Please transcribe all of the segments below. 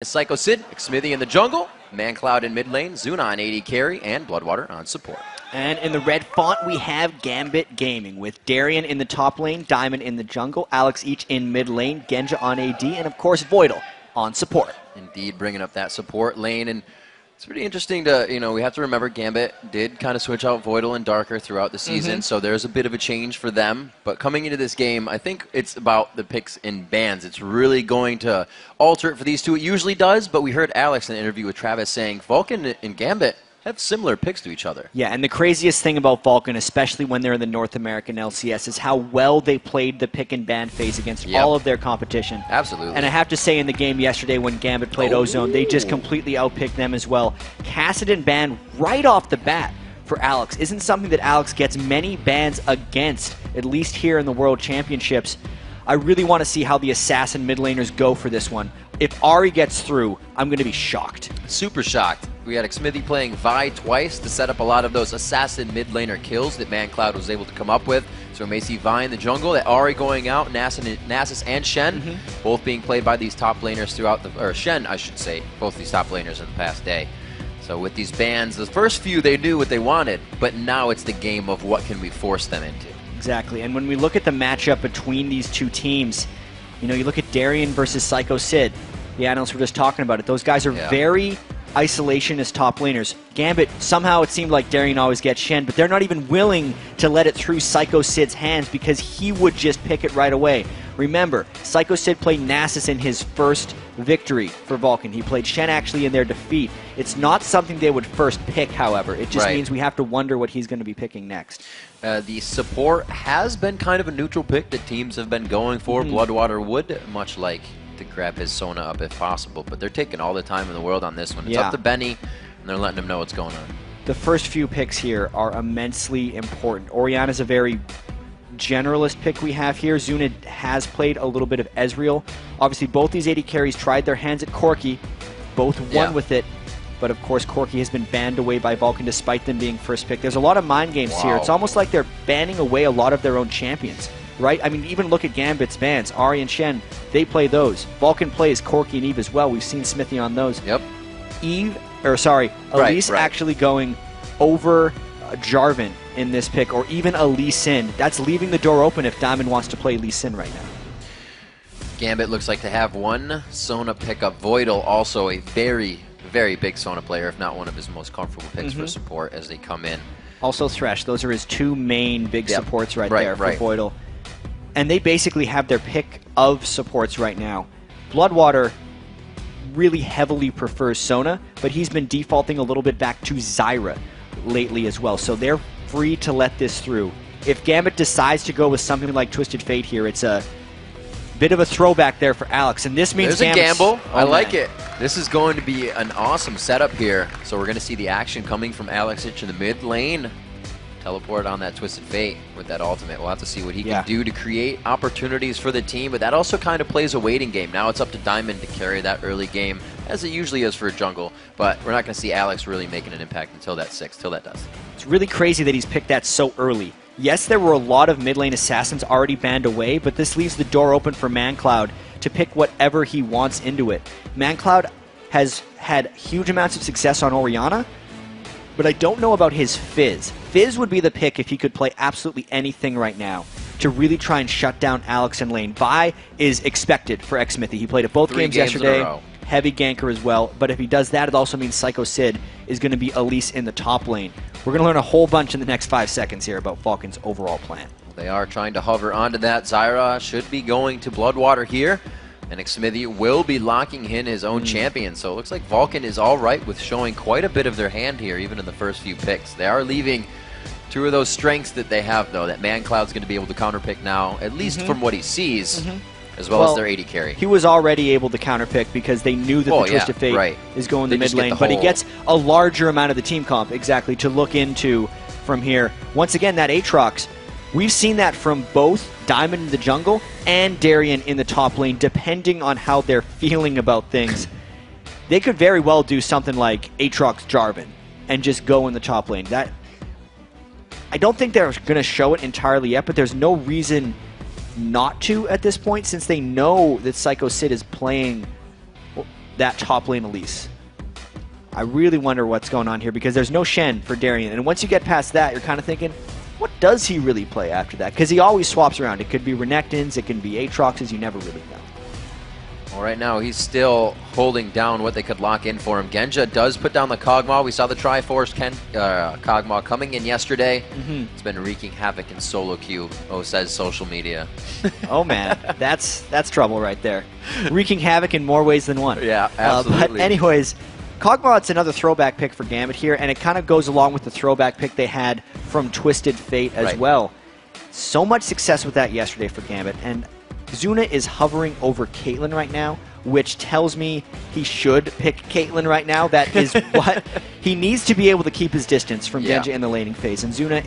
Psycho Sid, Smithy in the jungle, ManCloud in mid lane, Zuna on AD carry, and Bloodwater on support. And in the red font, we have Gambit Gaming with Darian in the top lane, Diamond in the jungle, Alex each in mid lane, Genja on AD, and of course Voidal on support. Indeed, bringing up that support lane, and it's pretty interesting to, we have to remember Gambit did kind of switch out Voidal and Darker throughout the season, so there's a bit of a change for them. But coming into this game, I think it's about the picks in bans. It's really going to alter it for these two. It usually does, but we heard Alex in an interview with Travis saying Vulcun and Gambit have similar picks to each other. Yeah, and the craziest thing about Vulcun, especially when they're in the North American LCS, is how well they played the pick and ban phase against all of their competition. Absolutely. And I have to say, in the game yesterday when Gambit played Ozone, they just completely outpicked them as well. Kassadin ban right off the bat for Alex isn't something that Alex gets many bans against, at least here in the World Championships. I really want to see how the Assassin mid laners go for this one. If Ari gets through, I'm going to be shocked. Super shocked. We had Smithy playing Vi twice to set up a lot of those Assassin mid laner kills that ManCloud was able to come up with. So we may see Vi in the jungle, that Ari going out, Nasus and Shen, both being played by these top laners throughout the, or Shen, I should say, both these top laners in the past day. So with these bans, the first few they knew what they wanted, but now it's the game of what can we force them into. Exactly, and when we look at the matchup between these two teams, you look at Darian versus Psycho Sid. The analysts were just talking about it. Those guys are very isolationist top laners. Gambit, somehow it seemed like Darian always gets Shen, but they're not even willing to let it through Psycho Sid's hands because he would just pick it right away. Remember, Psycho Sid played Nasus in his first victory for Vulcun. He played Shen actually in their defeat. It's not something they would first pick, however. It just means we have to wonder what he's going to be picking next. The support has been kind of a neutral pick that teams have been going for. Bloodwater would much like to grab his Sona up if possible, but they're taking all the time in the world on this one. It's up to Benny, and they're letting him know what's going on. The first few picks here are immensely important. Orianna's a very generalist pick we have here. Zuna has played a little bit of Ezreal. Obviously, both these AD carries tried their hands at Corki. Both won with it. But of course, Corki has been banned away by Vulcun despite them being first pick. There's a lot of mind games here. It's almost like they're banning away a lot of their own champions, right? I mean, even look at Gambit's bans. Ari and Shen, they play those. Vulcun plays Corki and Eve as well. We've seen Smithy on those. Elise actually going over Jarvan in this pick, or even a Lee Sin. That's leaving the door open if Diamond wants to play Lee Sin right now. Gambit looks like to have one Sona pickup. Voidal, also a very big Sona player, if not one of his most comfortable picks for support as they come in. Also Thresh. Those are his two main big supports there for Voidal. And they basically have their pick of supports right now. Bloodwater really heavily prefers Sona, but he's been defaulting a little bit back to Zyra lately as well. So they're free to let this through. If Gambit decides to go with something like Twisted Fate here, it's a bit of a throwback there for Alex, and this means there's a gamble. I like it. This is going to be an awesome setup here. So we're going to see the action coming from Alex in the mid lane. Teleport on that Twisted Fate with that ultimate. We'll have to see what he can do to create opportunities for the team, but that also kind of plays a waiting game. Now it's up to Diamond to carry that early game, as it usually is for a jungle, but we're not going to see Alex really making an impact until that 6, till that does. It's really crazy that he's picked that so early. Yes, there were a lot of mid lane assassins already banned away, but this leaves the door open for ManCloud to pick whatever he wants into it. ManCloud has had huge amounts of success on Orianna, but I don't know about his Fizz. Fizz would be the pick if he could play absolutely anything right now to really try and shut down Alex in lane. Vi is expected for Smithy. He played at both games yesterday. Heavy ganker as well, but if he does that, it also means Psycho Sid is going to be Elise in the top lane. We're going to learn a whole bunch in the next 5 seconds here about Vulcun's overall plan. They are trying to hover onto that. Zyra should be going to Bloodwater here, and Smithy will be locking in his own champion. So it looks like Vulcun is all right with showing quite a bit of their hand here, even in the first few picks. They are leaving two of those strengths that they have, though, that ManCloud's going to be able to counterpick now, at least from what he sees. As well as their AD carry. He was already able to counterpick because they knew that the Twisted Fate is going the mid lane, but he gets a larger amount of the team comp, to look into from here. Once again, that Aatrox, we've seen that from both Diamond in the jungle and Darian in the top lane, depending on how they're feeling about things. They could very well do something like Aatrox Jarvan and just go in the top lane. That I don't think they're going to show it entirely yet, but there's no reason not to at this point, since they know that Psycho Sid is playing that top lane Elise. I really wonder what's going on here because there's no Shen for Darien. And once you get past that, you're kind of thinking, what does he really play after that? Because he always swaps around. It could be Renekton's, it can be Aatrox's, you never really know. Well, right now, he's still holding down what they could lock in for him. Genja does put down the Kog'Maw. We saw the Triforce Kog'Maw coming in yesterday. It's been wreaking havoc in solo queue, says social media. Oh, man. That's trouble right there. Wreaking havoc in more ways than one. Yeah, absolutely. But anyways, Kog'Maw, it's another throwback pick for Gambit here, and it kind of goes along with the throwback pick they had from Twisted Fate as well. So much success with that yesterday for Gambit, and Zuna is hovering over Caitlyn right now, which tells me he should pick Caitlyn right now. That is what he needs to be able to keep his distance from Genja in the laning phase, and Zuna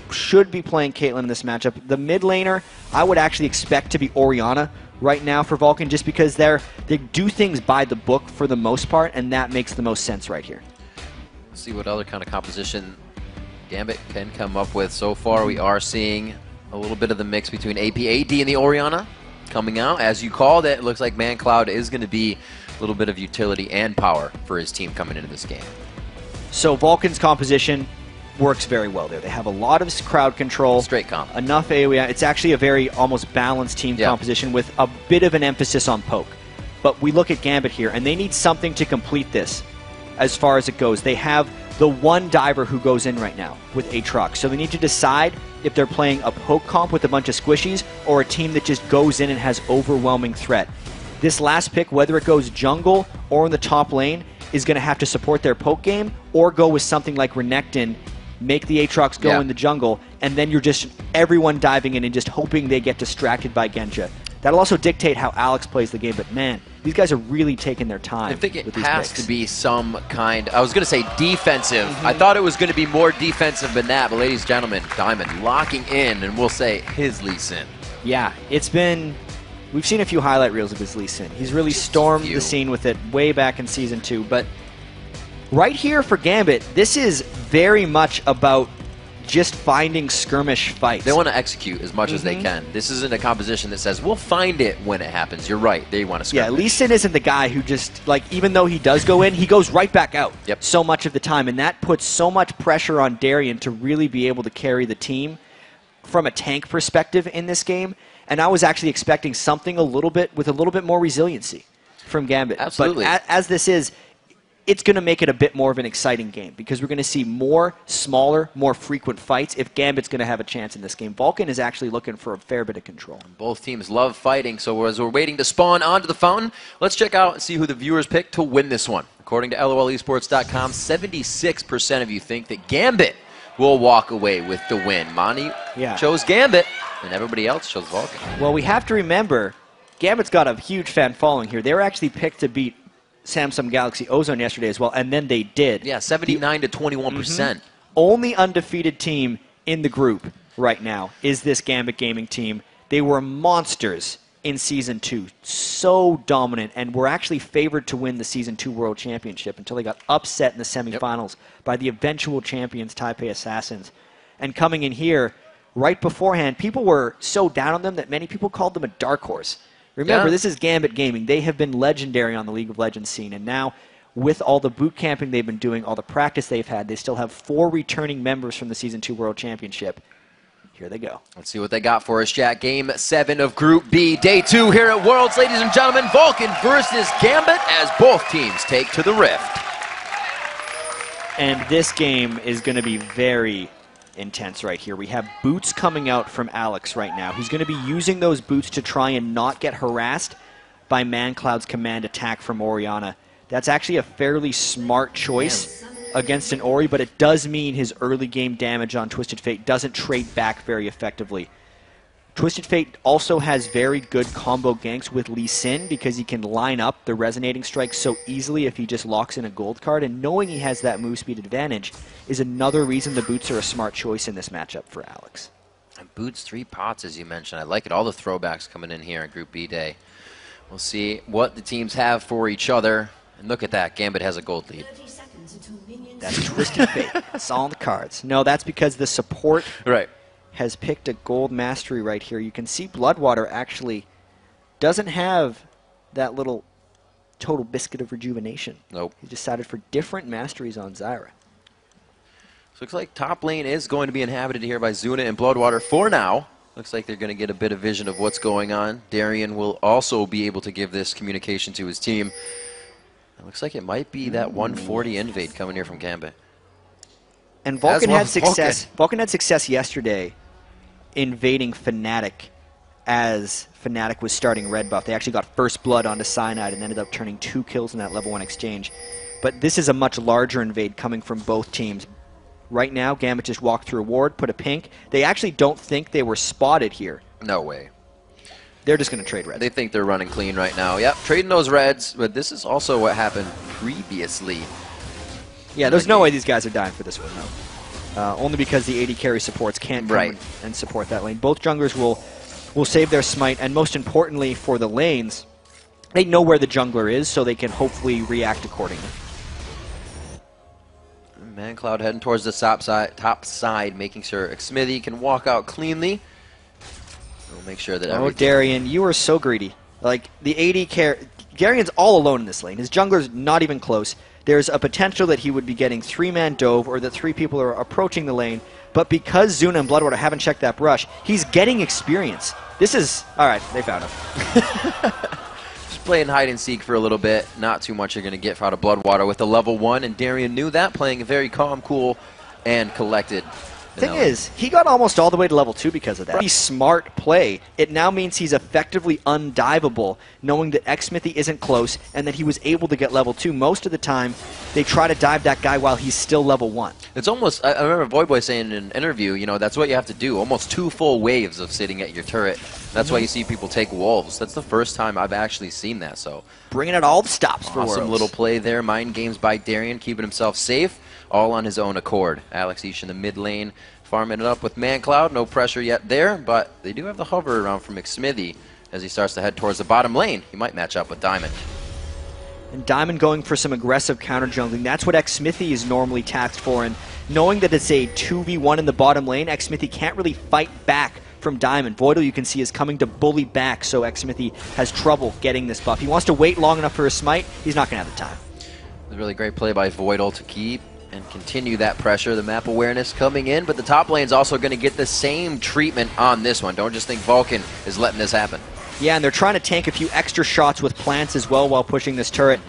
should be playing Caitlyn in this matchup. The mid laner, I would actually expect to be Orianna right now for Vulcun, just because they do things by the book for the most part, and that makes the most sense right here. Let's see what other kind of composition Gambit can come up with. So far, we are seeing a little bit of the mix between AP, AD, and the Orianna coming out. As you called it, it looks like ManCloud is going to be a little bit of utility and power for his team coming into this game. So Vulcan's composition works very well there. They have a lot of crowd control. Straight comp. Enough AoE. It's actually a very almost balanced team composition with a bit of an emphasis on poke. But we look at Gambit here, and they need something to complete this as far as it goes. They have the one diver who goes in right now with Aatrox. So they need to decide if they're playing a poke comp with a bunch of squishies or a team that just goes in and has overwhelming threat. This last pick, whether it goes jungle or in the top lane, is going to have to support their poke game or go with something like Renekton, make the Aatrox go in the jungle, and then you're just everyone diving in and just hoping they get distracted by Genja. That'll also dictate how Alex plays the game, but man, these guys are really taking their time. I think it has to be some kind, I was going to say defensive. I thought it was going to be more defensive than that, but ladies and gentlemen, Diamond locking in, and we'll say his Lee Sin. Yeah, it's been, we've seen a few highlight reels of his Lee Sin. He's really stormed the scene with it way back in Season 2, but right here for Gambit, this is very much about just finding skirmish fights. They want to execute as much as they can. This isn't a composition that says, we'll find it when it happens. You're right. They want to skirmish. Yeah, Lee Sin isn't the guy who just, like, even though he does go in, he goes right back out so much of the time. And that puts so much pressure on Darien to really be able to carry the team from a tank perspective in this game. And I was actually expecting something with a little bit more resiliency from Gambit. Absolutely. But as this is, it's going to make it a bit more of an exciting game because we're going to see more, smaller, more frequent fights if Gambit's going to have a chance in this game. Vulcan is actually looking for a fair bit of control. Both teams love fighting, so as we're waiting to spawn onto the fountain, let's check out and see who the viewers pick to win this one. According to LOLesports.com, 76% of you think that Gambit will walk away with the win. Monty chose Gambit, and everybody else chose Vulcan. Well, we have to remember, Gambit's got a huge fan following here. They were actually picked to beat Samsung Galaxy Ozone yesterday as well, and then they did. Yeah, 79 to 21%. Only undefeated team in the group right now is this Gambit Gaming team. They were monsters in Season 2, so dominant, and were actually favored to win the Season 2 World Championship until they got upset in the semifinals by the eventual champions, Taipei Assassins. And coming in here, right beforehand, people were so down on them that many people called them a dark horse. Remember, this is Gambit Gaming. They have been legendary on the League of Legends scene, and now with all the boot camping they've been doing, all the practice they've had, they still have 4 returning members from the Season 2 World Championship. Here they go. Let's see what they got for us, Jack. Game 7 of Group B, Day 2 here at Worlds. Ladies and gentlemen, Vulcan versus Gambit as both teams take to the Rift. And this game is going to be very intense right here. We have boots coming out from Alex right now. He's going to be using those boots to try and not get harassed by ManCloud's command attack from Orianna. That's actually a fairly smart choice against an Ori, but it does mean his early game damage on Twisted Fate doesn't trade back very effectively. Twisted Fate also has very good combo ganks with Lee Sin because he can line up the resonating strike so easily if he just locks in a gold card, and knowing he has that move speed advantage is another reason the boots are a smart choice in this matchup for Alex. And boots 3 pots, as you mentioned. I like it. All the throwbacks coming in here in Group B Day. We'll see what the teams have for each other. And look at that. Gambit has a gold lead. That's Twisted Fate. It's all on the cards. No, that's because the support has picked a gold mastery right here. You can see Bloodwater actually doesn't have that little total biscuit of rejuvenation. Nope. He decided for different masteries on Zyra. So looks like top lane is going to be inhabited here by Zuna and Bloodwater for now. Looks like they're going to get a bit of vision of what's going on. Darien will also be able to give this communication to his team. It looks like it might be that 140 invade coming here from Gambit. And Vulcun had success. Vulcun had success yesterday invading Fnatic as Fnatic was starting red buff. They actually got first blood onto Cyanide and ended up turning 2 kills in that level 1 exchange. But this is a much larger invade coming from both teams. Right now, Gambit just walked through a ward, put a pink. They actually don't think they were spotted here. No way. They're just going to trade reds. They think they're running clean right now. Yep, trading those reds, but this is also what happened previously. Yeah, there's no way these guys are dying for this one, though. Only because the AD carry supports can't come and support that lane. Both junglers will save their smite, and most importantly for the lanes, they know where the jungler is, so they can hopefully react accordingly. ManCloud heading towards the top side, making sure Xmithy can walk out cleanly. We'll make sure that everything... Oh, Darien, you are so greedy. Like, the AD carry... Darien's all alone in this lane. His jungler's not even close. There's a potential that he would be getting 3-man dove or that 3 people are approaching the lane. But because Zuna and Bloodwater haven't checked that brush, he's getting experience. This is... Alright, they found him. Just playing hide and seek for a little bit. Not too much you're going to get out of Bloodwater with the level 1, and Darien knew that, playing very calm, cool, and collected. Thing is, he got almost all the way to level 2 because of that. Pretty smart play. It now means he's effectively undivable, knowing that Xmithy isn't close and that he was able to get level 2. Most of the time, they try to dive that guy while he's still level 1. It's almost, I remember Voidboy saying in an interview, you know, that's what you have to do. Almost 2 full waves of sitting at your turret. That's why you see people take wolves. That's the first time I've actually seen that. So bringing out all the stops for awesome little play there. Mind games by Darien, keeping himself safe, all on his own accord. Alex Ish in the mid lane, farming it up with ManCloud. No pressure yet there, but they do have the hover around from Xmithy as he starts to head towards the bottom lane. He might match up with Diamond. And Diamond going for some aggressive counter jungling. That's what Xmithy is normally taxed for. And knowing that it's a 2v1 in the bottom lane, Xmithy can't really fight back from Diamond. Voidal, you can see, is coming to bully back, so Xmithy has trouble getting this buff. He wants to wait long enough for his smite. He's not going to have the time. A really great play by Voidal to keep and continue that pressure. The map awareness coming in, but the top lane's also going to get the same treatment on this one. Don't just think Vulcun is letting this happen. Yeah, and they're trying to tank a few extra shots with plants as well while pushing this turret.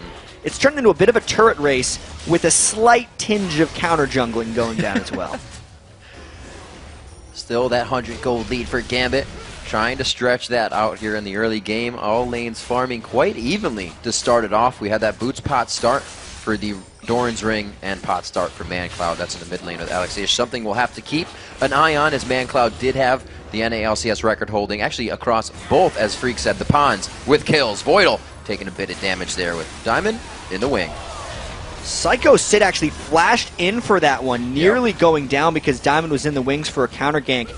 It's turned into a bit of a turret race with a slight tinge of counter jungling going down as well. Still that 100 gold lead for Gambit. Trying to stretch that out here in the early game. All lanes farming quite evenly to start it off. We had that boots pot start for the Doran's Ring and pot start for ManCloud. That's in the mid lane with Alex Ish. Something we'll have to keep an eye on, as ManCloud did have the NALCS record holding, actually across both, as Freak said, the ponds with kills. Voidal taking a bit of damage there with Diamond in the wing. Psycho Sid actually flashed in for that one, nearly going down because Diamond was in the wings for a counter gank.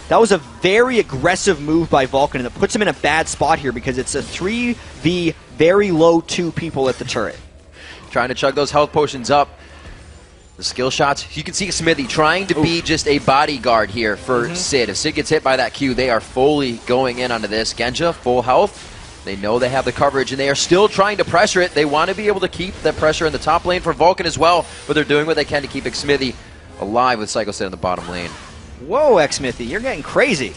That was a very aggressive move by Vulcun, and it puts him in a bad spot here because it's a 3v very low 2 people at the turret. Trying to chug those health potions up. The skill shots. You can see Xmithy trying to be just a bodyguard here for Sid. If Sid gets hit by that Q, they are fully going in onto this. Genja, full health. They know they have the coverage, and they are still trying to pressure it. They want to be able to keep the pressure in the top lane for Vulcun as well, but they're doing what they can to keep Xmithy alive with Psycho Sid in the bottom lane. Whoa, Xmithy, you're getting crazy.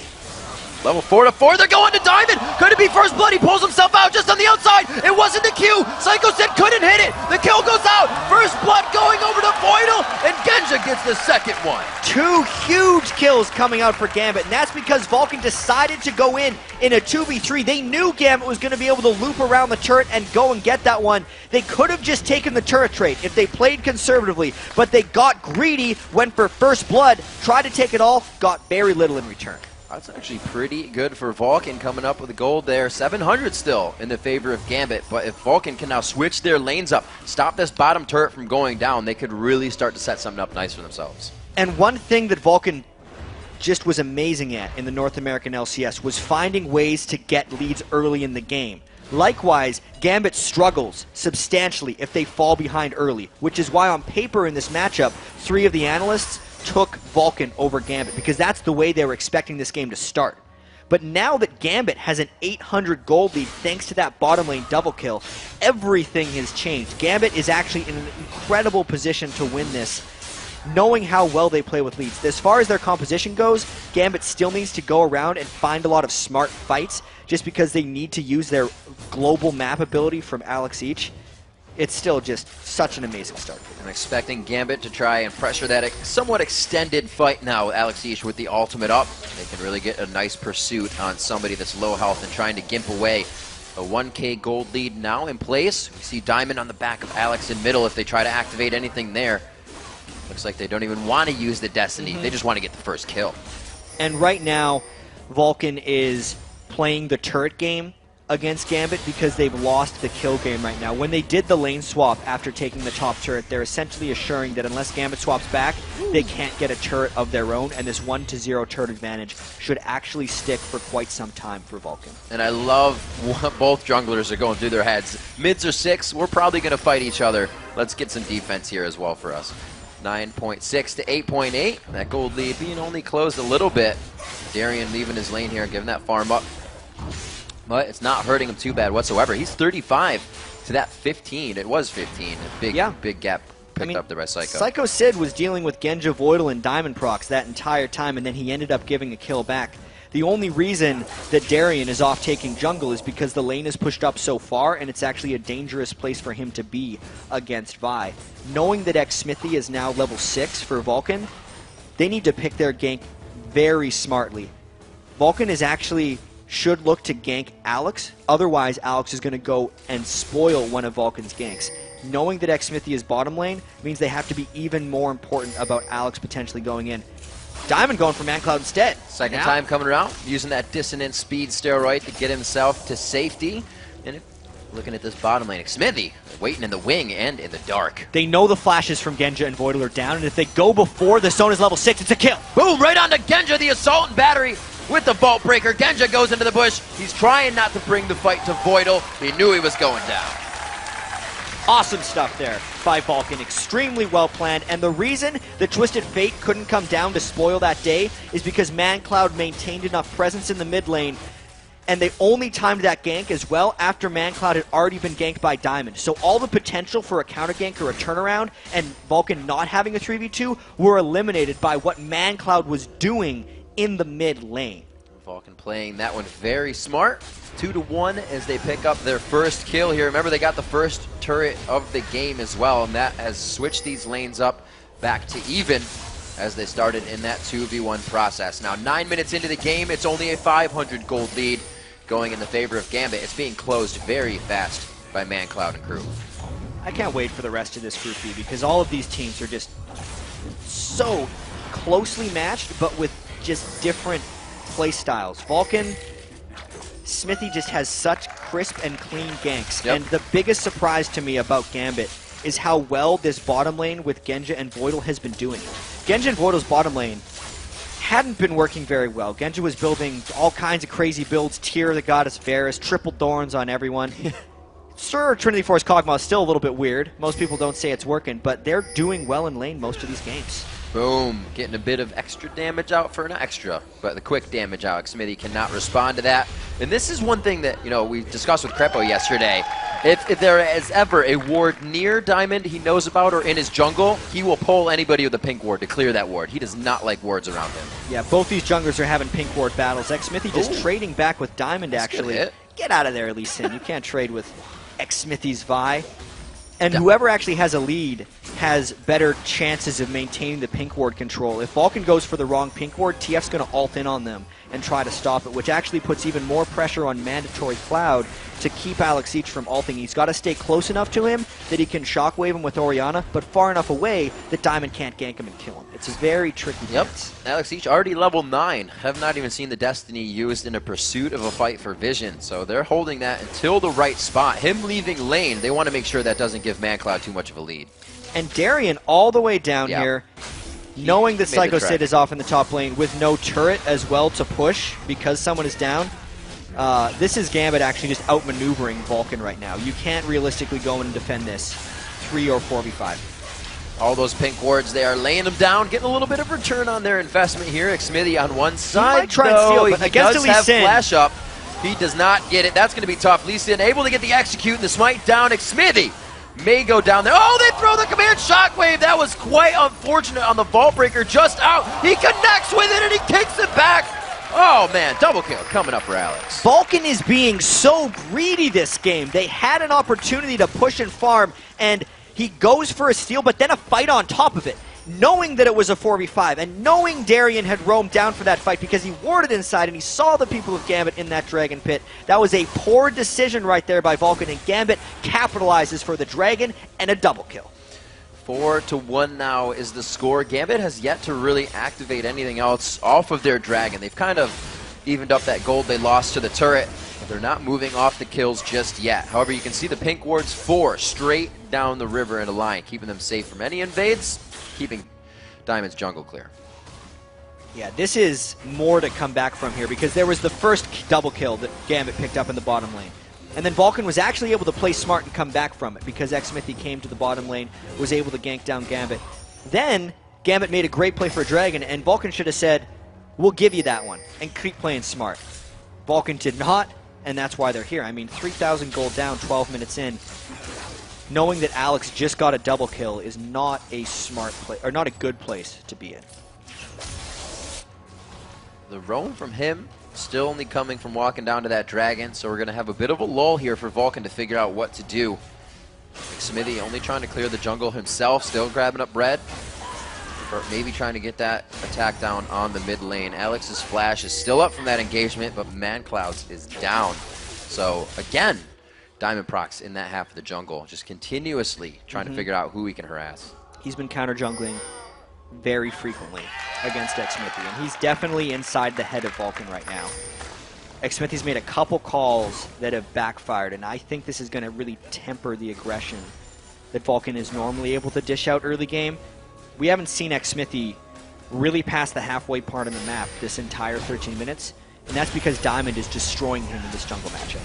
Level 4 to 4, they're going to Diamond! Could it be first blood? He pulls himself out just on the outside! It wasn't the Q! Psycho Sid couldn't hit it! The kill goes out! First blood going over to Voidal, and Genja gets the second one. 2 huge kills coming out for Gambit, and that's because Vulcun decided to go in a 2v3. They knew Gambit was going to be able to loop around the turret and go and get that one. They could have just taken the turret trade if they played conservatively, but they got greedy, went for first blood, tried to take it all, got very little in return. That's actually pretty good for Vulcun coming up with a gold there. 700 still in the favor of Gambit, but if Vulcun can now switch their lanes up, stop this bottom turret from going down, they could really start to set something up nice for themselves. And one thing that Vulcun just was amazing at in the North American LCS was finding ways to get leads early in the game. Likewise, Gambit struggles substantially if they fall behind early, which is why on paper in this matchup, 3 of the analysts took Vulcun over Gambit, because that's the way they were expecting this game to start. But now that Gambit has an 800 gold lead thanks to that bottom lane double kill, everything has changed. Gambit is actually in an incredible position to win this, knowing how well they play with leads. As far as their composition goes, Gambit still needs to go around and find a lot of smart fights just because they need to use their global map ability from Alex Each. It's still just such an amazing start. I'm expecting Gambit to try and pressure that somewhat extended fight now with Alex Each with the ultimate up. They can really get a nice pursuit on somebody that's low health and trying to gimp away. A 1k gold lead now in place. We see Diamond on the back of Alex in middle if they try to activate anything there. Looks like they don't even want to use the Destiny. They just want to get the first kill. And right now, Vulcun is playing the turret game against Gambit because they've lost the kill game right now. When they did the lane swap after taking the top turret, they're essentially assuring that unless Gambit swaps back, they can't get a turret of their own, and this 1-0 turret advantage should actually stick for quite some time for Vulcun. And I love what both junglers are going through their heads. Mids are 6, we're probably going to fight each other. Let's get some defense here as well for us. 9.6 to 8.8. That gold lead being only closed a little bit. Darian leaving his lane here, giving that farm up. But it's not hurting him too bad whatsoever. He's 35 to that 15. It was 15. A big gap picked up there by Psycho. Psycho Sid was dealing with Genja Voidal and Diamond procs that entire time, and then he ended up giving a kill back. The only reason that Darian is off taking jungle is because the lane is pushed up so far, and it's actually a dangerous place for him to be against Vi. Knowing that Xmithie is now level 6 for Vulcun, they need to pick their gank very smartly. Vulcun is actually should look to gank Alex, otherwise Alex is going to go and spoil one of Vulcun's ganks. Knowing that Xmithie is bottom lane means they have to be even more important about Alex potentially going in. Diamond going for ManCloud instead. Second time coming around, using that dissonant speed steroid to get himself to safety. And looking at this bottom lane, Xmithie waiting in the wing and in the dark. They know the flashes from Genja and Voidal are down, and if they go before the zone is level 6, it's a kill. Boom, right onto Genja, the Assault and Battery with the Bolt Breaker. Genja goes into the bush. He's trying not to bring the fight to Voidal. He knew he was going down. Awesome stuff there by Vulcun. Extremely well planned. And the reason the Twisted Fate couldn't come down to spoil that day is because ManCloud maintained enough presence in the mid lane. And they only timed that gank as well after ManCloud had already been ganked by Diamond. So all the potential for a counter gank or a turnaround and Vulcun not having a 3v2 were eliminated by what ManCloud was doing in the mid lane. Vulcun playing that one very smart. 2-1 as they pick up their first kill here. Remember, they got the first turret of the game as well, and that has switched these lanes up back to even as they started in that 2v1 process. Now, 9 minutes into the game, it's only a 500 gold lead going in the favor of Gambit. It's being closed very fast by ManCloud and crew. I can't wait for the rest of this Group B because all of these teams are just so closely matched, but with just different play styles. Vulcun, Xmithie just has such crisp and clean ganks. Yep. And the biggest surprise to me about Gambit is how well this bottom lane with Genja and Voidal has been doing. Genja and Voidal's bottom lane hadn't been working very well. Genja was building all kinds of crazy builds, Tear the Goddess Varus, triple Thorns on everyone. Sure, Trinity Force Kog'Maw is still a little bit weird. Most people don't say it's working, but they're doing well in lane most of these games. Boom, getting a bit of extra damage out for an extra, but the quick damage out. Xmithie cannot respond to that. And this is one thing that, you know, we discussed with Crepo yesterday. If there is ever a ward near Diamond he knows about or in his jungle, he will pull anybody with a pink ward to clear that ward. He does not like wards around him. Yeah, both these junglers are having pink ward battles. Xmithie just trading back with Diamond, actually. Get out of there, Lee Sin. You can't trade with Xmithie's Vi. And whoever actually has a lead has better chances of maintaining the pink ward control. If Vulcun goes for the wrong pink ward, TF's going to ult in on them and try to stop it, which actually puts even more pressure on Mandatory Cloud to keep Alex Each from ulting. He's got to stay close enough to him that he can shockwave him with Orianna, but far enough away that Diamond can't gank him and kill him. It's a very tricky dance. Alex Each already level 9. Have not even seen the Destiny used in a pursuit of a fight for Vision, so they're holding that until the right spot. Him leaving lane, they want to make sure that doesn't give ManCloud too much of a lead. And Darian all the way down here, knowing that Psycho Sid is off in the top lane with no turret as well to push because someone is down. This is Gambit actually just outmaneuvering Vulcun right now. You can't realistically go in and defend this 3 or 4v5. All those pink wards, they are laying them down, getting a little bit of return on their investment here. Xmithy on one side, he might try and steal, but he against does Lee have Sin. flash up. He does not get it. That's going to be tough. Lee Sin able to get the execute and the smite down. Xmithy may go down there. Oh, they throw the command shockwave. That was quite unfortunate on the Vault Breaker, just out. He connects with it and he kicks it back. Oh man, double kill coming up for Alex. Vulcun is being so greedy this game. They had an opportunity to push and farm, and he goes for a steal, but then a fight on top of it. Knowing that it was a 4v5, and knowing Darien had roamed down for that fight because he warded inside and he saw the people of Gambit in that Dragon Pit. That was a poor decision right there by Vulcun, and Gambit capitalizes for the Dragon and a double kill. 4-1 now is the score. Gambit has yet to really activate anything else off of their Dragon. They've kind of evened up that gold they lost to the turret. They're not moving off the kills just yet. However, you can see the pink wards 4 straight down the river in a line, keeping them safe from any invades, keeping Diamond's jungle clear. Yeah, this is more to come back from here because there was the first double kill that Gambit picked up in the bottom lane. And then Vulcun was actually able to play smart and come back from it because Xmithy came to the bottom lane, was able to gank down Gambit. Then Gambit made a great play for a Dragon, and Vulcun should have said, we'll give you that one, and keep playing smart. Vulcun did not, and that's why they're here. I mean, 3,000 gold down, 12 minutes in. Knowing that Alex just got a double kill is not a smart play, or not a good place to be in. The roam from him still only coming from walking down to that Dragon, so we're going to have a bit of a lull here for Vulcun to figure out what to do. Xmithy only trying to clear the jungle himself, still grabbing up red, or maybe trying to get that attack down on the mid lane. Alex's flash is still up from that engagement, but ManCloud is down. So again, Diamond procs in that half of the jungle, just continuously trying to figure out who he can harass. He's been counter jungling very frequently against Xmithy, and he's definitely inside the head of Vulcun right now. Xmithy's made a couple calls that have backfired, and I think this is going to really temper the aggression that Vulcun is normally able to dish out early game. We haven't seen Xmithy really past the halfway part of the map this entire 13 minutes, and that's because Diamond is destroying him in this jungle matchup.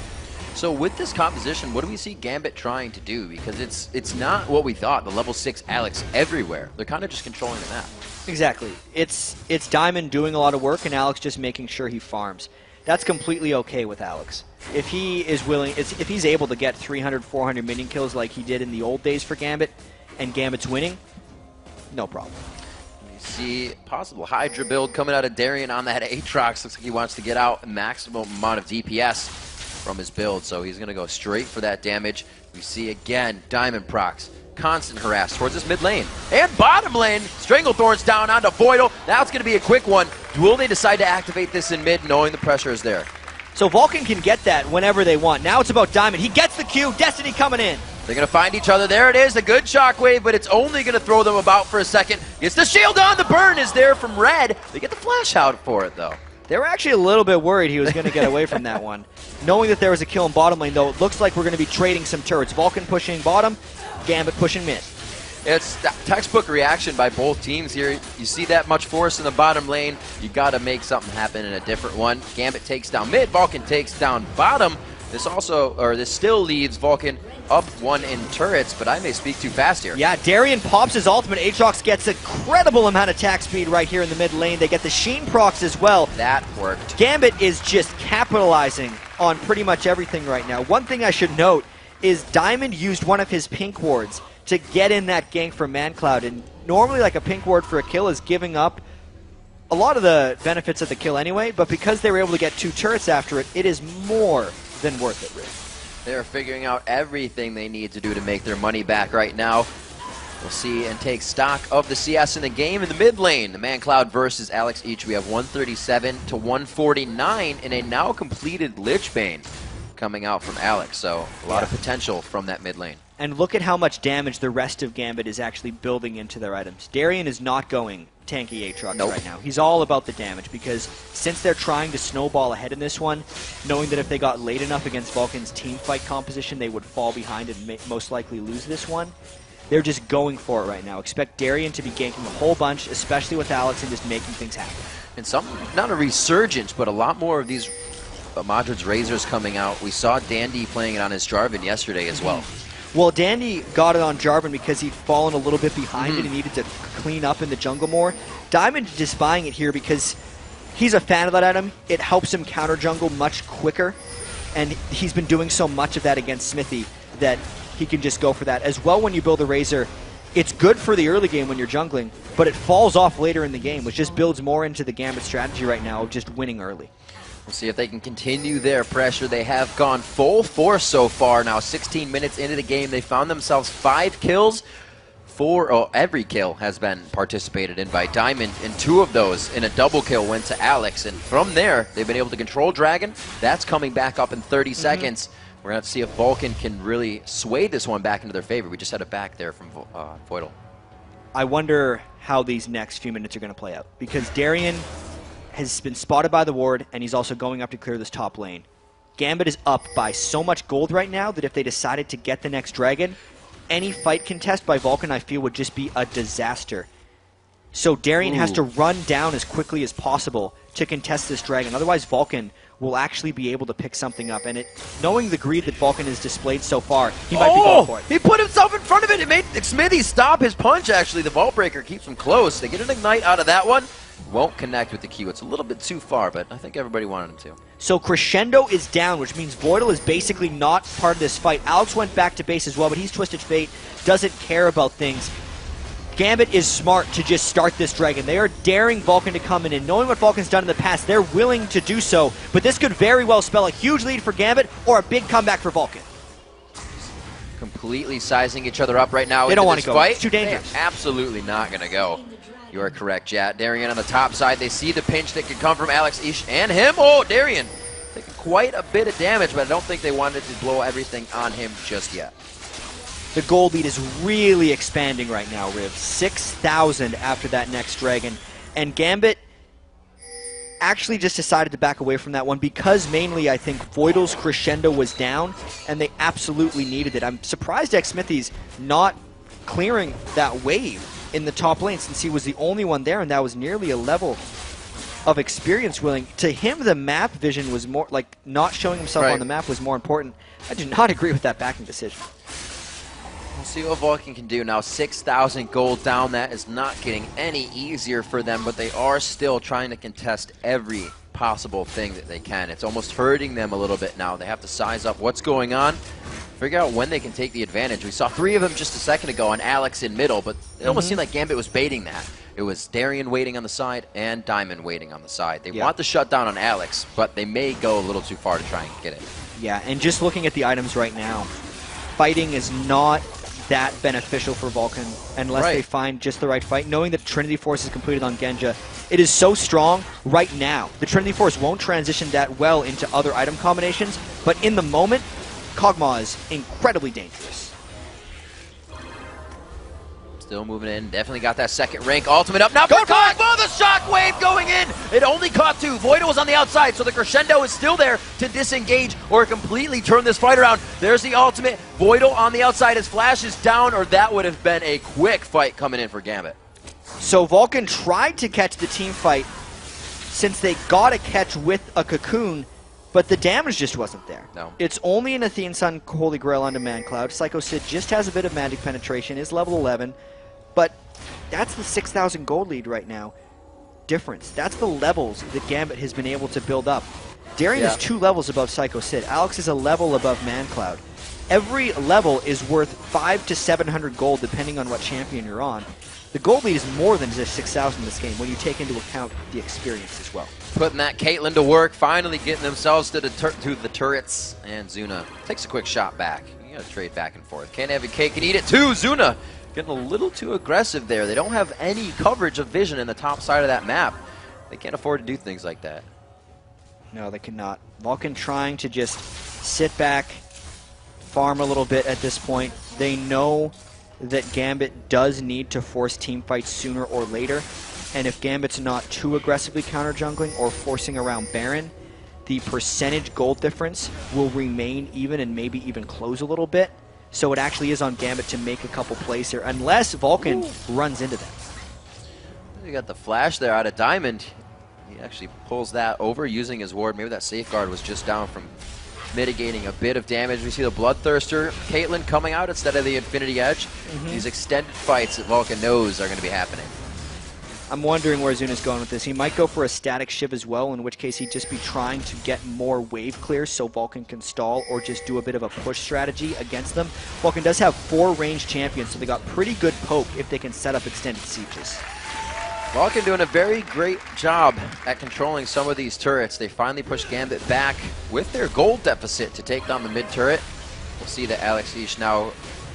So with this composition, what do we see Gambit trying to do? Because it's not what we thought, the level 6 Alex everywhere. They're kind of just controlling the map. Exactly. It's Diamond doing a lot of work and Alex just making sure he farms. That's completely okay with Alex. If he is willing, if he's able to get 300, 400 minion kills like he did in the old days for Gambit, and Gambit's winning, no problem. You see possible Hydra build coming out of Darien on that Aatrox. Looks like he wants to get out a maximum amount of DPS from his build, so he's going to go straight for that damage. We see again Diamond procs, constant harass towards this mid lane and bottom lane. Stranglethorn's down onto Voidal. Now it's going to be a quick one. Will they decide to activate this in mid, knowing the pressure is there? So Vulcun can get that whenever they want. Now it's about Diamond. He gets the Q. Destiny coming in. They're going to find each other. There it is, a good shockwave, but it's only going to throw them about for a second. Gets the shield on. The burn is there from Red. They get the flash out for it, though. They were actually a little bit worried he was going to get away from that one. Knowing that there was a kill in bottom lane, though, it looks like we're going to be trading some turrets. Vulcun pushing bottom, Gambit pushing mid. It's that textbook reaction by both teams here. You see that much force in the bottom lane, you got to make something happen in a different one. Gambit takes down mid, Vulcun takes down bottom. This still leaves Vulcun up 1 in turrets, but I may speak too fast here. Yeah, Darien pops his ultimate. Aatrox gets an incredible amount of attack speed right here in the mid lane. They get the Sheen procs as well. That worked. Gambit is just capitalizing on pretty much everything right now. One thing I should note is Diamond used one of his pink wards to get in that gank from ManCloud, and normally like a pink ward for a kill is giving up a lot of the benefits of the kill anyway, but because they were able to get 2 turrets after it, it is more than worth it, Rick. They're figuring out everything they need to do to make their money back right now. We'll see and take stock of the CS in the game. In the mid lane, the ManCloud versus Alex each. We have 137 to 149 in a now completed Lich Bane coming out from Alex. So a lot of potential from that mid lane. And look at how much damage the rest of Gambit is actually building into their items. Darien is not going tanky Aatrox right now. He's all about the damage because since they're trying to snowball ahead in this one, knowing that if they got late enough against Vulcun's team fight composition, they would fall behind and most likely lose this one, they're just going for it right now. Expect Darien to be ganking a whole bunch, especially with Alex, and just making things happen. And some, not a resurgence, but a lot more of these Madrid's Razors coming out. We saw Dandy playing it on his Jarvan yesterday as well. Well, Dandy got it on Jarvan because he'd fallen a little bit behind it and needed to clean up in the jungle more. Diamond just buying it here because he's a fan of that item. It helps him counter jungle much quicker, and he's been doing so much of that against Smithy that he can just go for that. As well, when you build a Razor, it's good for the early game when you're jungling, but it falls off later in the game, which just builds more into the Gambit strategy right now of just winning early. We'll see if they can continue their pressure. They have gone full force so far. Now 16 minutes into the game, they found themselves 5 kills. Every kill has been participated in by Diamond, and 2 of those in a double kill went to Alex. And from there, they've been able to control Dragon. That's coming back up in 30 seconds. We're going to have to see if Vulcun can really sway this one back into their favor. We just had it back there from Voidal. I wonder how these next few minutes are going to play out, because Darien has been spotted by the ward, and he's also going up to clear this top lane. Gambit is up by so much gold right now that if they decided to get the next dragon, any fight contest by Vulcun, I feel, would just be a disaster. So Darien has to run down as quickly as possible to contest this dragon. Otherwise, Vulcun will actually be able to pick something up. And knowing the greed that Vulcun has displayed so far, he might be going for it. He put himself in front of it. It made Smithy stop his punch, actually. The Vault Breaker keeps him close. They get an Ignite out of that one. Won't connect with the Q. It's a little bit too far, but I think everybody wanted him to. So Crescendo is down, which means Voidal is basically not part of this fight. Alex went back to base as well, but he's Twisted Fate, doesn't care about things. Gambit is smart to just start this dragon. They are daring Vulcun to come in, and knowing what Vulcan's done in the past, they're willing to do so. But this could very well spell a huge lead for Gambit or a big comeback for Vulcun. Completely sizing each other up right now. They don't want to go. Fight. It's too dangerous. They're absolutely not going to go. You are correct, Jat. Darien on the top side. They see the pinch that could come from Alex, Ish, and him. Oh, Darien taking quite a bit of damage, but I don't think they wanted to blow everything on him just yet. The gold lead is really expanding right now, Riv. 6,000 after that next dragon. And Gambit actually just decided to back away from that one because mainly I think Voidal's Crescendo was down, and they absolutely needed it. I'm surprised Xmithy's not clearing that wave in the top lane, since he was the only one there, and that was nearly a level of experience willing. To him, the map vision was more, like, not showing himself on the map was more important. I do not agree with that backing decision. We'll see what Vulcun can do now. 6,000 gold down. That is not getting any easier for them, but they are still trying to contest every possible thing that they can. It's almost hurting them a little bit now. They have to size up what's going on, figure out when they can take the advantage. We saw 3 of them just a second ago on Alex in middle, but it almost seemed like Gambit was baiting that. It was Darien waiting on the side and Diamond waiting on the side. They want the shutdown on Alex, but they may go a little too far to try and get it. Yeah, and just looking at the items right now, fighting is not that beneficial for Vulcun unless they find just the right fight. Knowing that Trinity Force is completed on Genja, it is so strong right now. The Trinity Force won't transition that well into other item combinations, but in the moment, Kog'Maw is incredibly dangerous. Still moving in. Definitely got that second rank. Ultimate up now for Kog'Maw. The shockwave going in. It only caught 2. Voidal was on the outside, so the Crescendo is still there to disengage or completely turn this fight around. There's the ultimate. Voidal on the outside. His flash is down, or that would have been a quick fight coming in for Gambit. So Vulcun tried to catch the team fight since they got a catch with a Cocoon, but the damage just wasn't there. No. It's only an Athene Sun Holy Grail onto ManCloud. Psycho Sid just has a bit of magic penetration, is level 11. But that's the 6,000 gold lead right now difference. That's the levels that Gambit has been able to build up. Darien is 2 levels above Psycho Sid. Alex is a level above ManCloud. Every level is worth 500 to 700 gold depending on what champion you're on. The gold lead is more than just 6,000 in this game when you take into account the experience as well. Putting that Caitlyn to work, finally getting themselves to the turrets. And Zuna takes a quick shot back. You gotta trade back and forth. Can't have your cake and eat it too. Zuna getting a little too aggressive there. They don't have any coverage of vision in the top side of that map. They can't afford to do things like that. No, they cannot. Vulcun trying to just sit back, farm a little bit at this point. They know that Gambit does need to force team fights sooner or later, and if Gambit's not too aggressively counter-jungling or forcing around Baron, the percentage gold difference will remain even and maybe even close a little bit. So it actually is on Gambit to make a couple plays here, unless Vulcun runs into them. You got the flash there out of Diamond. He actually pulls that over using his ward. Maybe that safeguard was just down from mitigating a bit of damage. We see the Bloodthirster, Caitlyn coming out instead of the Infinity Edge. These extended fights that Vulcun knows are going to be happening. I'm wondering where Zuna's going with this. He might go for a static Shiv as well, in which case he'd just be trying to get more wave clear so Vulcun can stall or just do a bit of a push strategy against them. Vulcun does have 4 ranged champions, so they got pretty good poke if they can set up extended sieges. Vulcun doing a very great job at controlling some of these turrets. They finally pushed Gambit back with their gold deficit to take down the mid turret. We'll see that Alex Ish now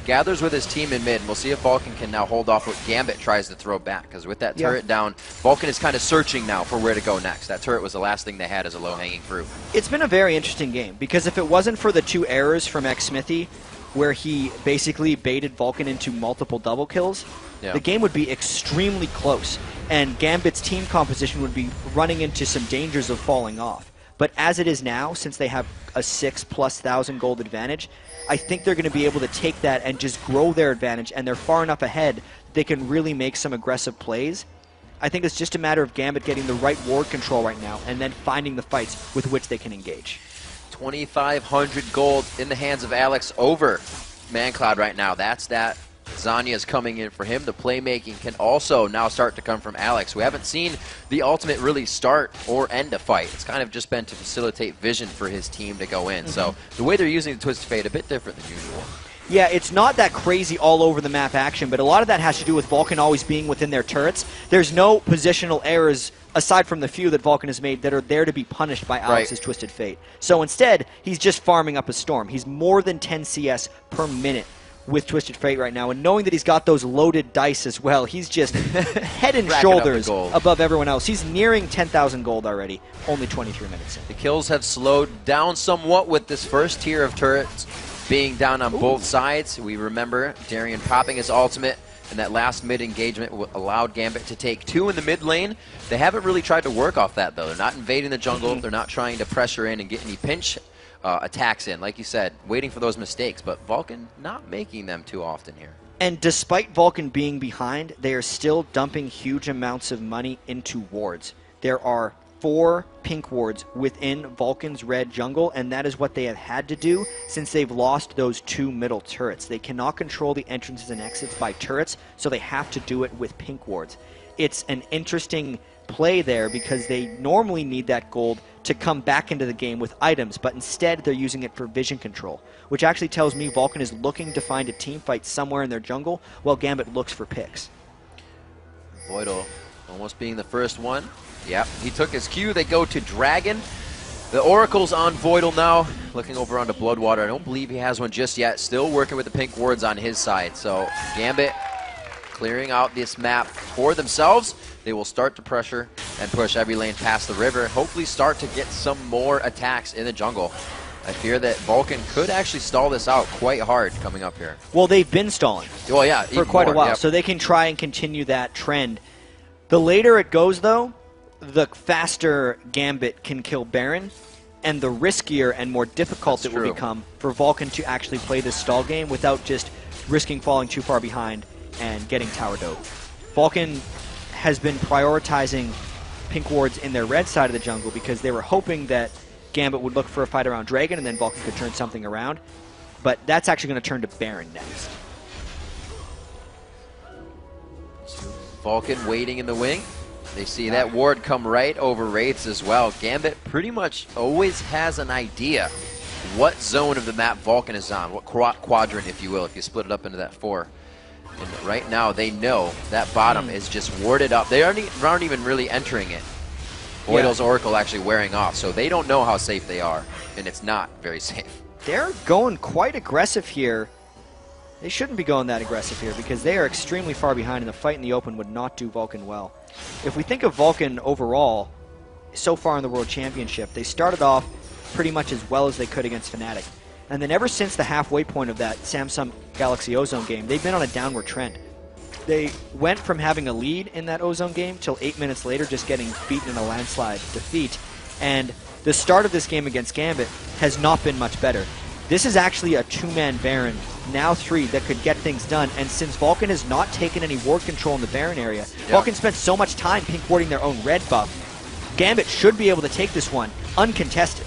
gathers with his team in mid, and we'll see if Vulcun can now hold off what Gambit tries to throw back, because with that turret down, Vulcun is kind of searching now for where to go next. That turret was the last thing they had as a low-hanging fruit. It's been a very interesting game, because if it wasn't for the 2 errors from Xmithy, where he basically baited Vulcun into multiple double kills, the game would be extremely close, and Gambit's team composition would be running into some dangers of falling off. But as it is now, since they have a 6,000+ gold advantage, I think they're going to be able to take that and just grow their advantage, and they're far enough ahead that they can really make some aggressive plays. I think it's just a matter of Gambit getting the right ward control right now and then finding the fights with which they can engage. 2,500 gold in the hands of Alex over ManCloud right now. That's that. Zanya's coming in for him. The playmaking can also now start to come from Alex. We haven't seen the ultimate really start or end a fight. It's kind of just been to facilitate vision for his team to go in. So the way they're using the Twisted Fate, a bit different than usual. Yeah, it's not that crazy all over the map action, but a lot of that has to do with Vulcun always being within their turrets. There's no positional errors aside from the few that Vulcun has made that are there to be punished by Alex's Twisted Fate. So instead, he's just farming up a storm. He's more than 10 CS per minute with Twisted Fate right now, and knowing that he's got those loaded dice as well, he's just head and shoulders above everyone else. He's nearing 10,000 gold already, only 23 minutes in. The kills have slowed down somewhat with this first tier of turrets being down on both sides. We remember Darien popping his ultimate, and that last mid engagement allowed Gambit to take 2 in the mid lane. They haven't really tried to work off that, though. They're not invading the jungle. They're not trying to pressure in and get any pinch attacks in, like you said, waiting for those mistakes, but Vulcun not making them too often here. And despite Vulcun being behind, they are still dumping huge amounts of money into wards. There are 4 pink wards within Vulcun's red jungle, and that is what they have had to do since they've lost those 2 middle turrets. They cannot control the entrances and exits by turrets, so they have to do it with pink wards. It's an interesting play there because they normally need that gold to come back into the game with items, but instead they're using it for vision control, which actually tells me Vulcun is looking to find a team fight somewhere in their jungle while Gambit looks for picks. Voidal almost being the first one. Yep, he took his cue. They go to Dragon. The Oracle's on Voidal now, looking over onto Bloodwater. I don't believe he has one just yet. Still working with the pink wards on his side. So Gambit clearing out this map for themselves. They will start to pressure and push every lane past the river. Hopefully start to get some more attacks in the jungle. I fear that Vulcun could actually stall this out quite hard coming up here. Well, they've been stalling for quite a while, so they can try and continue that trend. The later it goes, though, the faster Gambit can kill Baron, and the riskier and more difficult it will become for Vulcun to actually play this stall game without just risking falling too far behind and getting tower dope. Vulcun has been prioritizing pink wards in their red side of the jungle because they were hoping that Gambit would look for a fight around Dragon and then Vulcun could turn something around. But that's actually going to turn to Baron next. Vulcun waiting in the wing. They see that ward come right over Wraiths as well. Gambit pretty much always has an idea what zone of the map Vulcun is on, what quadrant, if you will, if you split it up into that 4. And right now, they know that bottom is just warded up. They aren't even really entering it. Voidal's Oracle actually wearing off, so they don't know how safe they are, and it's not very safe. They're going quite aggressive here. They shouldn't be going that aggressive here because they are extremely far behind, and the fight in the open would not do Vulcun well. If we think of Vulcun overall, so far in the World Championship, they started off pretty much as well as they could against Fnatic. And then ever since the halfway point of that Samsung Galaxy Ozone game, they've been on a downward trend. They went from having a lead in that Ozone game till 8 minutes later just getting beaten in a landslide defeat. And the start of this game against Gambit has not been much better. This is actually a 2-man Baron, now 3, that could get things done. And since Vulcun has not taken any ward control in the Baron area, Vulcun spent so much time pink warding their own red buff, Gambit should be able to take this one uncontested.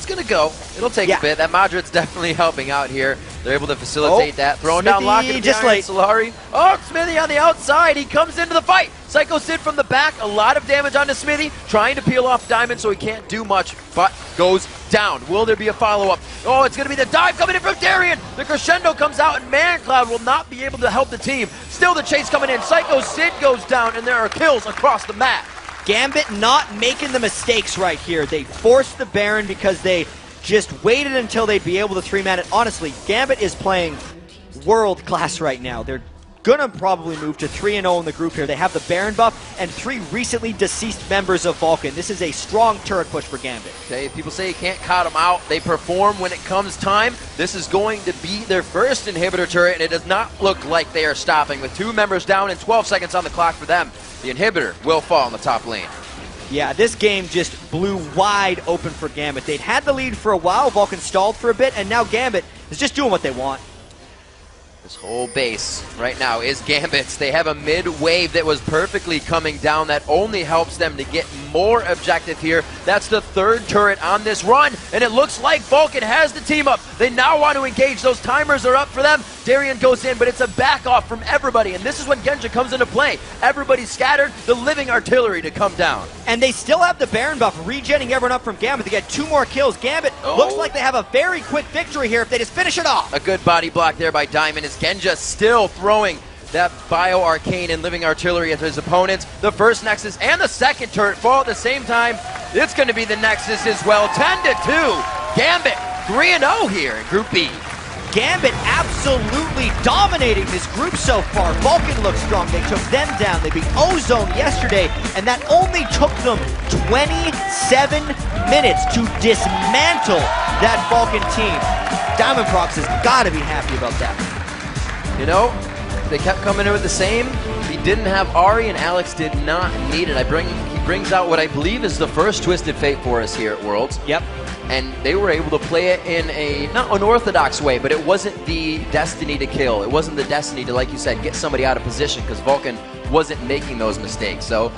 it's going to go. It'll take a bit. That Madrid's definitely helping out here. They're able to facilitate that. Throwing down Locket just late. Solari. Oh, Smithy on the outside. He comes into the fight. Psycho Sid from the back. A lot of damage onto Smithy. Trying to peel off Diamond so he can't do much, but goes down. Will there be a follow-up? Oh, it's going to be the dive coming in from Darian. The crescendo comes out, and ManCloud will not be able to help the team. Still the chase coming in. Psycho Sid goes down, and there are kills across the map. Gambit not making the mistakes right here. They forced the Baron because they just waited until they'd be able to 3-man it. Honestly, Gambit is playing world class right now. They're gonna probably move to 3-0 in the group here. They have the Baron buff and 3 recently deceased members of Vulcun. This is a strong turret push for Gambit. Okay, people say you can't count them out. They perform when it comes time. This is going to be their first inhibitor turret, and it does not look like they are stopping. With 2 members down and 12 seconds on the clock for them, the inhibitor will fall in the top lane. Yeah, this game just blew wide open for Gambit. They'd had the lead for a while, Vulcun stalled for a bit, and now Gambit is just doing what they want. This whole base right now is Gambit's. They have a mid wave that was perfectly coming down that only helps them to get more objective here. That's the 3rd turret on this run, and it looks like Vulcun has the team up. They now want to engage. Those timers are up for them. Darian goes in, but it's a back off from everybody, and this is when Genja comes into play. Everybody's scattered, the living artillery to come down. And they still have the Baron buff, regenning everyone up from Gambit. They get 2 more kills. Gambit looks like they have a very quick victory here if they just finish it off. A good body block there by Diamond. Genja still throwing that Bio Arcane and Living Artillery at his opponents. The first Nexus and the second turret fall at the same time. It's going to be the Nexus as well. 10-2. Gambit 3-0 here in Group B. Gambit absolutely dominating this group so far. Vulcun looks strong. They took them down. They beat Ozone yesterday, and that only took them 27 minutes to dismantle that Vulcun team. Diamond Prox has got to be happy about that. You know, they kept coming in with the same. He didn't have Ahri, and Alex did not need it. He brings out what I believe is the first Twisted Fate for us here at Worlds. Yep. And they were able to play it in a, not unorthodox way, but it wasn't the destiny to kill. It wasn't the destiny to, like you said, get somebody out of position, because Vulcun wasn't making those mistakes. So